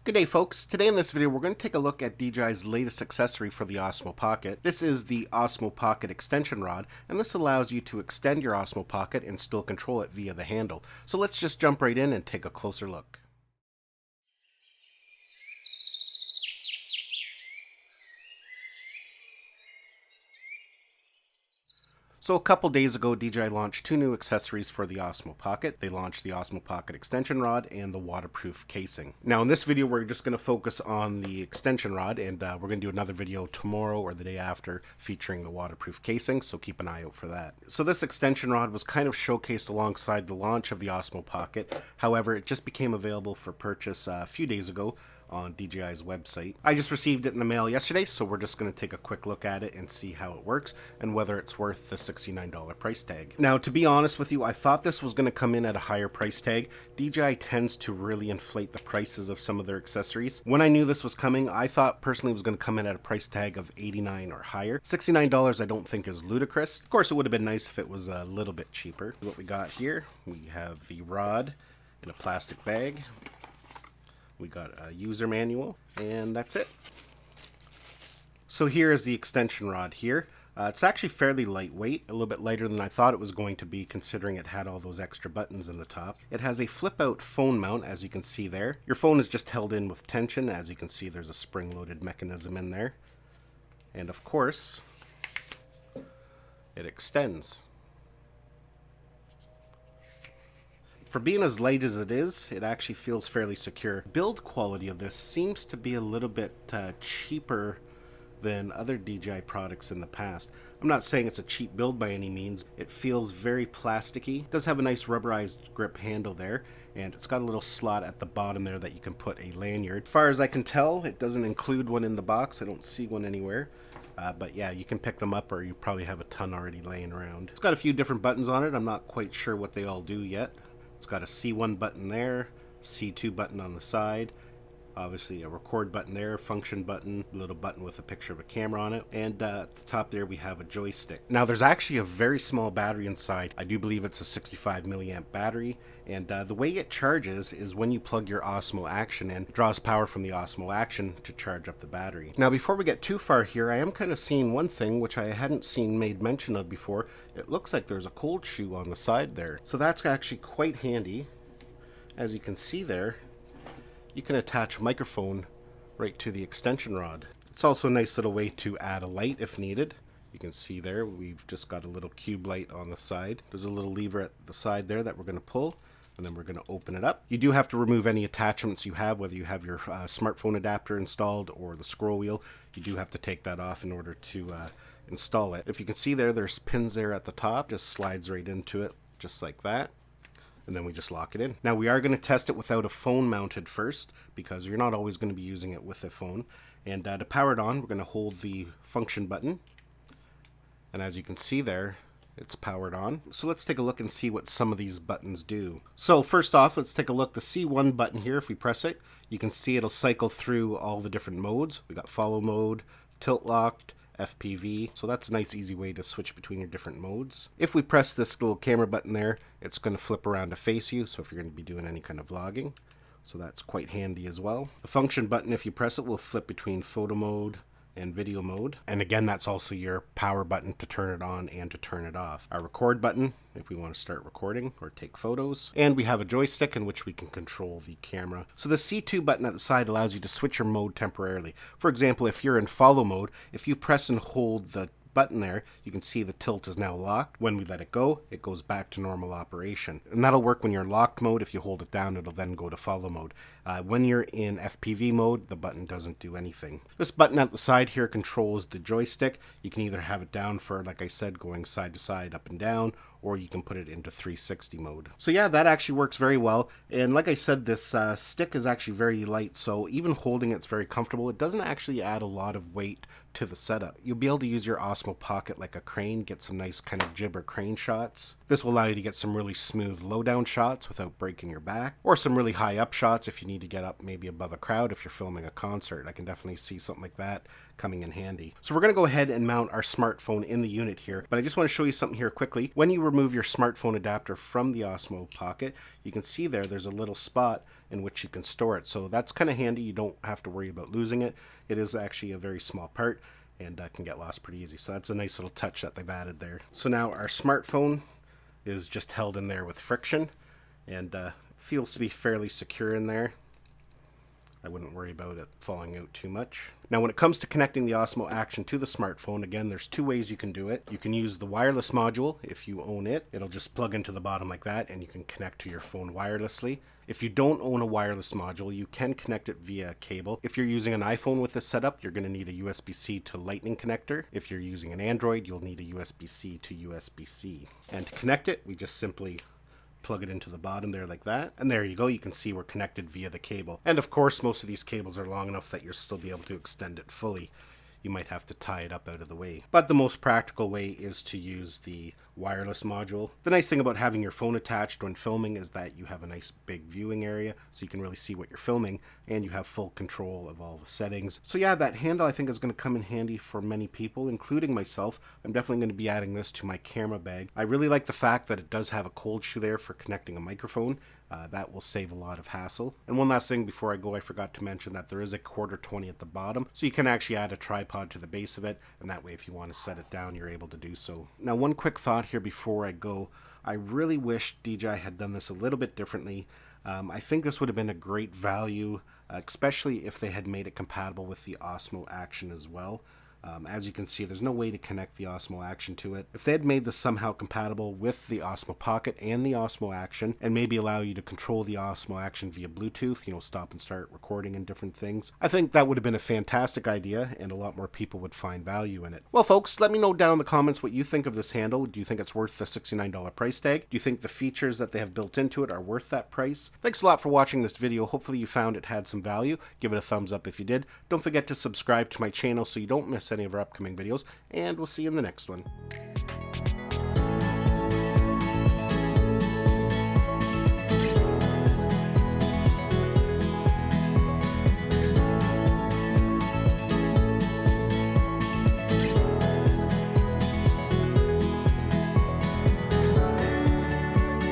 Good day, folks. Today in this video, we're going to take a look at DJI's latest accessory for the Osmo Pocket. This is the Osmo Pocket extension rod, and this allows you to extend your Osmo Pocket and still control it via the handle. So let's just jump right in and take a closer look. So a couple days ago, DJI launched two new accessories for the Osmo Pocket. They launched the Osmo Pocket extension rod and the waterproof casing. Now in this video, we're just going to focus on the extension rod, and we're going to do another video tomorrow or the day after featuring the waterproof casing, so keep an eye out for that. So this extension rod was kind of showcased alongside the launch of the Osmo Pocket. However, it just became available for purchase a few days ago on DJI's website. I just received it in the mail yesterday, so we're just going to take a quick look at it and see how it works and whether it's worth the $69 price tag. Now, to be honest with you, I thought this was going to come in at a higher price tag. DJI tends to really inflate the prices of some of their accessories. When I knew this was coming, I thought personally it was going to come in at a price tag of $89 or higher. $69 I don't think is ludicrous. Of course, it would have been nice if it was a little bit cheaper. What we got here, we have the rod in a plastic bag. We got a user manual, and that's it. So here is the extension rod here. It's actually fairly lightweight, a little bit lighter than I thought it was going to be considering it had all those extra buttons in the top. It has a flip-out phone mount, as you can see there. Your phone is just held in with tension. As you can see, there's a spring-loaded mechanism in there. And of course, it extends. For being as light as it is, it actually feels fairly secure. Build quality of this seems to be a little bit cheaper than other DJI products in the past. I'm not saying it's a cheap build by any means. It feels very plasticky. It does have a nice rubberized grip handle there, and it's got a little slot at the bottom there that you can put a lanyard. As far as I can tell, it doesn't include one in the box. I don't see one anywhere. But yeah, you can pick them up, or you probably have a ton already laying around. It's got a few different buttons on it. I'm not quite sure what they all do yet. It's got a C1 button there, C2 button on the side, obviously a record button there, function button, a little button with a picture of a camera on it, and at the top there we have a joystick. Now there's actually a very small battery inside. I do believe it's a 65 milliamp battery, and the way it charges is when you plug your Osmo Action in, it draws power from the Osmo Action to charge up the battery. Now before we get too far here, I am kind of seeing one thing which I hadn't seen made mention of before. It looks like there's a cold shoe on the side there. So that's actually quite handy. As you can see there, you can attach a microphone right to the extension rod. It's also a nice little way to add a light if needed. You can see there, we've just got a little cube light on the side. There's a little lever at the side there that we're going to pull, and then we're going to open it up. You do have to remove any attachments you have, whether you have your smartphone adapter installed or the scroll wheel. You do have to take that off in order to install it. If you can see there, there's pins there at the top. Just slides right into it, just like that. And then we just lock it in. Now we are going to test it without a phone mounted first, because you're not always going to be using it with a phone. And to power it on, we're going to hold the function button. And as you can see there, it's powered on. So let's take a look and see what some of these buttons do. So first off, let's take a look. The C1 button here, if we press it, you can see it'll cycle through all the different modes. We got follow mode, tilt locked, FPV, so that's a nice easy way to switch between your different modes. If we press this little camera button there, it's going to flip around to face you, so if you're going to be doing any kind of vlogging, so that's quite handy as well. The function button, if you press it, will flip between photo mode and video mode, and again that's also your power button to turn it on and to turn it off. Our record button if we want to start recording or take photos, and we have a joystick in which we can control the camera. So the C2 button at the side allows you to switch your mode temporarily. For example, if you're in follow mode, if you press and hold the button there, you can see the tilt is now locked. When we let it go, it goes back to normal operation. And that'll work when you're in locked mode. If you hold it down, it'll then go to follow mode. When you're in FPV mode, the button doesn't do anything. This button at the side here controls the joystick. You can either have it down for, like I said, going side to side, up and down, or you can put it into 360 mode. So yeah, that actually works very well. And like I said, this stick is actually very light, so even holding it's very comfortable. It doesn't actually add a lot of weight to the setup. You'll be able to use your Osmo Pocket like a crane, get some nice kind of jib or crane shots. This will allow you to get some really smooth low down shots without breaking your back, or some really high up shots if you need to get up maybe above a crowd if you're filming a concert. I can definitely see something like that coming in handy. So we're going to go ahead and mount our smartphone in the unit here, but I just want to show you something here quickly. When you remove your smartphone adapter from the Osmo Pocket, you can see there's a little spot in which you can store it. So that's kind of handy. You don't have to worry about losing it. It is actually a very small part and can get lost pretty easy. So that's a nice little touch that they've added there. So now our smartphone is just held in there with friction and feels to be fairly secure in there. I wouldn't worry about it falling out too much. Now when it comes to connecting the Osmo Action to the smartphone, again, there's two ways you can do it. You can use the wireless module if you own it. It'll just plug into the bottom like that and you can connect to your phone wirelessly. If you don't own a wireless module, you can connect it via cable. If you're using an iPhone with this setup, you're going to need a USB-C to Lightning connector. If you're using an Android, you'll need a USB-C to USB-C. And to connect it, we just simply plug it into the bottom there like that, and there you go. You can see we're connected via the cable. And of course, most of these cables are long enough that you'll still be able to extend it fully. You might have to tie it up out of the way, but the most practical way is to use the wireless module. The nice thing about having your phone attached when filming is that you have a nice big viewing area, so you can really see what you're filming, and you have full control of all the settings. So yeah, that handle I think is going to come in handy for many people, including myself. I'm definitely going to be adding this to my camera bag. I really like the fact that it does have a cold shoe there for connecting a microphone. That will save a lot of hassle. And one last thing before I go, I forgot to mention that there is a quarter 20 at the bottom, so you can actually add a tripod to the base of it, and that way if you want to set it down, you're able to do so. Now one quick thought here before I go. I really wish DJI had done this a little bit differently. I think this would have been a great value, especially if they had made it compatible with the Osmo Action as well. As you can see, there's no way to connect the Osmo Action to it. If they had made this somehow compatible with the Osmo Pocket and the Osmo Action, and maybe allow you to control the Osmo Action via Bluetooth, you know, stop and start recording and different things, I think that would have been a fantastic idea, and a lot more people would find value in it. Well, folks, let me know down in the comments what you think of this handle. Do you think it's worth the $69 price tag? Do you think the features that they have built into it are worth that price? Thanks a lot for watching this video. Hopefully you found it had some value. Give it a thumbs up if you did. Don't forget to subscribe to my channel so you don't miss any of our upcoming videos, and we'll see you in the next one.